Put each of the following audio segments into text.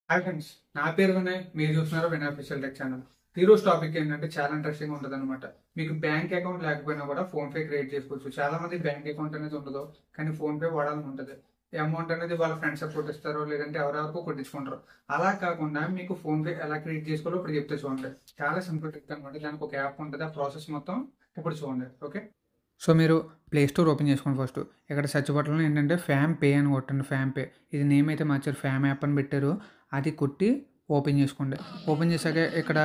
Hi friends, నా పేరు వినయ్. మీరు చూస్తున్నారు వినయ్ అఫీషియల్ టెక్ ఛానల్. ఈ రోజు టాపిక్ ఏంటంటే చాలా ఇంట్రెస్టింగ్ ఉంటుంది అనమాట. మీకు బ్యాంక్ అకౌంట్ లేకపోయినా కూడా ఫోన్ పే క్రియేట్ చేసుకోవచ్చు. చాలా మంది బ్యాంక్ అకౌంట్ అనేది ఉండదు, కానీ ఫోన్ పే వాడాలని ఉంటుంది. ఈ అమౌంట్ అనేది వాళ్ళ ఫ్రెండ్స్ కొట్టిస్తారు, లేదంటే ఎవరెవరికో కొట్టించుకుంటారు. అలా కాకుండా మీకు ఫోన్ పే ఎలా క్రియేట్ చేసుకోవాలో ఇప్పుడు చెప్తే చూడండి. చాలా సింపుల్ ట్రిక్ అనమాట. దానికి ఒక యాప్ ఉంటుంది, ఆ ప్రాసెస్ మొత్తం ఇప్పుడు చూడండి. ఓకే, సో మీరు ప్లే స్టోర్ ఓపెన్ చేసుకోండి. ఫస్ట్ ఇక్కడ సెర్చ్ బటన్లో ఏంటంటే ఫ్యామ్ పే అని కొట్టండి. ఫ్యామ్ పే, ఇది నేమ్ అయితే మార్చారు, ఫ్యామ్ యాప్ అని పెట్టారు. అది కొట్టి ఓపెన్ చేసుకోండి. ఓపెన్ చేశాక ఇక్కడ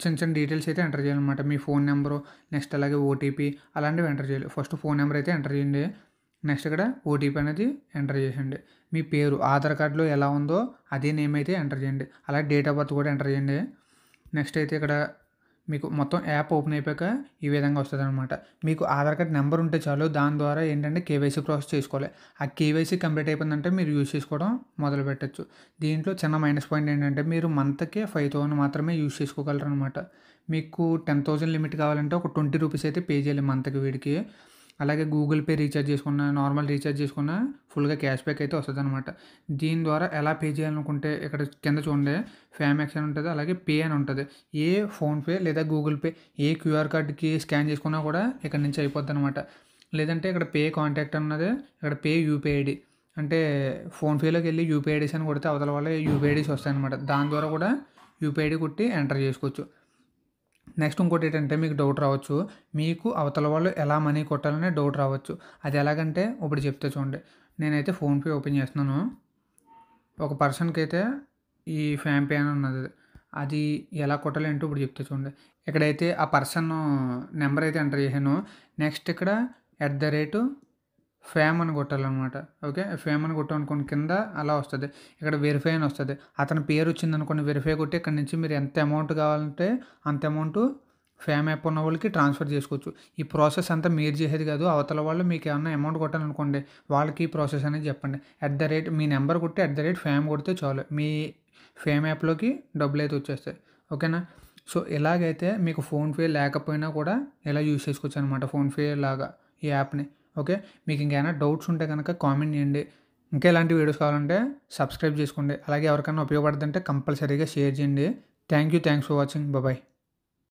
చిన్న చిన్న డీటెయిల్స్ అయితే ఎంటర్ చేయాలన్నమాట. మీ ఫోన్ నెంబరు, నెక్స్ట్ అలాగే ఓటీపీ అలాంటివి ఎంటర్ చేయాలి. ఫస్ట్ ఫోన్ నెంబర్ అయితే ఎంటర్ చేయండి. నెక్స్ట్ ఇక్కడ ఓటీపీ అనేది ఎంటర్ చేయండి. మీ పేరు ఆధార్ కార్డులో ఎలా ఉందో అదే నేమ్ అయితే ఎంటర్ చేయండి. అలాగే డేట్ ఆఫ్ బర్త్ కూడా ఎంటర్ చేయండి. నెక్స్ట్ అయితే ఇక్కడ మీకు మొత్తం యాప్ ఓపెన్ అయిపోయాక ఈ విధంగా వస్తుంది అనమాట. మీకు ఆధార్ కార్డ్ నెంబర్ ఉంటే చాలు, దాని ద్వారా ఏంటంటే కేవైసీ ప్రాసెస్ చేసుకోవాలి. ఆ కేవైసీ కంప్లీట్ అయిపోయిందంటే మీరు యూజ్ చేసుకోవడం మొదలు పెట్టచ్చు. దీంట్లో చిన్న మైనస్ పాయింట్ ఏంటంటే మీరు మంత్కి 5,000 మాత్రమే యూజ్ చేసుకోగలరు అనమాట. మీకు 10,000 లిమిట్ కావాలంటే ఒక 20 రూపీస్ అయితే పే చేయాలి మంత్కి వీడికి. అలాగే గూగుల్ పే రీఛార్జ్ చేసుకున్న, నార్మల్ రీఛార్జ్ చేసుకున్న ఫుల్గా క్యాష్ బ్యాక్ అయితే వస్తుంది అనమాట. దీని ద్వారా ఎలా పే చేయాలనుకుంటే ఇక్కడ కింద చూడండి, ఫ్యామ్యాక్స్ అని ఉంటుంది, అలాగే పే అని ఉంటుంది. ఏ ఫోన్పే లేదా గూగుల్ పే ఏ క్యూఆర్ కార్డ్కి స్కాన్ చేసుకున్నా కూడా ఇక్కడ నుంచి అయిపోద్ది అనమాట. లేదంటే ఇక్కడ పే కాంటాక్ట్ అన్నది, ఇక్కడ పే యూపీఐ ఐడి అంటే ఫోన్పేలోకి వెళ్ళి యూపీఐ ఐడీస్ అని కొడితే అవతల వల్ల యూపీఐ ఐడీస్ వస్తాయి అనమాట. దాని ద్వారా కూడా యూపీఐ ఐడి కొట్టి ఎంటర్ చేసుకోవచ్చు. నెక్స్ట్ ఇంకోటి ఏంటంటే మీకు డౌట్ రావచ్చు, మీకు అవతల వాళ్ళు ఎలా మనీ కొట్టాలనే డౌట్ రావచ్చు. అది ఎలాగంటే ఇప్పుడు చెప్తే చూడండి. నేనైతే ఫోన్పే ఓపెన్ చేస్తున్నాను. ఒక పర్సన్కి అయితే ఈ ఫామ్ పే అని ఉన్నది, అది ఎలా కొట్టాలి ఏంటో ఇప్పుడు చెప్తే చూడండి. ఇక్కడైతే ఆ పర్సన్ నెంబర్ అయితే ఎంటర్ చేశాను. నెక్స్ట్ ఇక్కడ @ఫామ్ అని కొట్టాలన్నమాట. ఓకే, ఫామ్ అని కొట్టామనుకోండి కింద అలా వస్తుంది. ఇక్కడ వెరిఫై అని వస్తుంది. అతని పేరు వచ్చింది అనుకోండి, వెరిఫై కొట్టి ఇక్కడ నుంచి మీరు ఎంత అమౌంట్ కావాలంటే అంత అమౌంట్ ఫామ్ యాప్ ఉన్న వాళ్ళకి ట్రాన్స్ఫర్ చేసుకోవచ్చు. ఈ ప్రాసెస్ అంతా మీరు చేసేది కాదు, అవతల వాళ్ళు మీకు ఏమన్నా అమౌంట్ కొట్టాలనుకోండి వాళ్ళకి ఈ ప్రాసెస్ అనేది చెప్పండి. మీ నెంబర్ కొట్టి @ఫామ్ కొడితే చాలు, మీ ఫామ్ యాప్లోకి డబ్బులు అయితే వచ్చేస్తాయి. ఓకేనా? సో ఇలాగైతే మీకు ఫోన్పే లేకపోయినా కూడా ఇలా యూజ్ చేసుకోవచ్చు అనమాట, ఫోన్పే లాగా ఈ యాప్ని. ఓకే, మీకు ఇంకేమైనా డౌట్స్ ఉంటే కనుక కామెంట్ చేయండి. ఇంకా ఇలాంటి వీడియోస్ కావాలంటే సబ్స్క్రైబ్ చేసుకోండి. అలాగే ఎవరికైనా ఉపయోగపడుతుంటే కంపల్సరీగా షేర్ చేయండి. Thanks for watching. బాయ్.